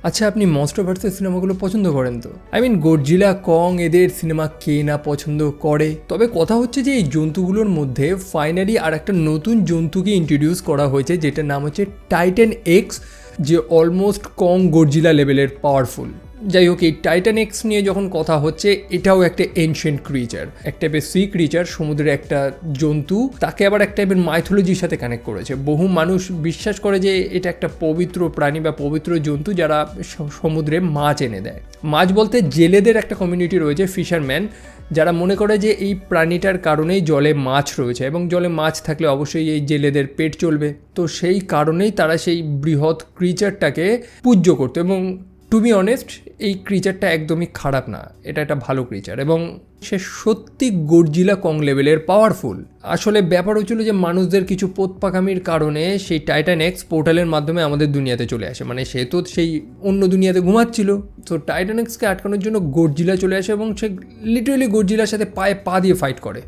আচ্ছা, আপনি monster versus সিনেমাগুলো পছন্দ করেন তো? গডজিলা, কং এদের সিনেমা কে না পছন্দ করে। তবে কথা হচ্ছে যে এই জন্তুগুলোর মধ্যে ফাইনালি আর একটা নতুন জন্তুকে ইন্ট্রোডিউস করা হয়েছে, যেটার নাম হচ্ছে টাইটান এক্স, যে অলমোস্ট কং গডজিলা লেভেলের পাওয়ারফুল। যাই হোক, এই টাইটান এক্স নিয়ে যখন কথা হচ্ছে, এটাও একটা এনশিয়েন্ট ক্রিচার, এক টাইপের সি ক্রিচার, সমুদ্রের একটা জন্তু। তাকে আবার এক টাইপের মাইথোলজির সাথে কানেক্ট করেছে। বহু মানুষ বিশ্বাস করে যে এটা একটা পবিত্র প্রাণী বা পবিত্র জন্তু যারা সমুদ্রে মাছ এনে দেয়। মাছ বলতে জেলেদের একটা কমিউনিটি রয়েছে, ফিশারম্যান, যারা মনে করে যে এই প্রাণীটার কারণেই জলে মাছ রয়েছে এবং জলে মাছ থাকলে অবশ্যই এই জেলেদের পেট চলবে। তো সেই কারণেই তারা সেই বৃহৎ ক্রিচারটাকে পূজ্য করতো। এবং টু বি অনেস্ট, এই ক্রিচারটা একদমই খারাপ না, এটা একটা ভালো ক্রিচার এবং সে সত্যি গডজিলা কং লেভেলের পাওয়ারফুল। আসলে ব্যাপার হচ্ছিল যে মানুষদের কিছু পোতপাকামির কারণে সেই টাইটান এক্স পোর্টালের মাধ্যমে আমাদের দুনিয়াতে চলে আসে। সে তো সেই অন্য দুনিয়াতে ঘুমাচ্ছিল, তো টাইটান এক্সকে আটকানোর জন্য গডজিলা চলে আসে এবং সে লিটারালি গডজিলার সাথে পায়ে পা দিয়ে ফাইট করে।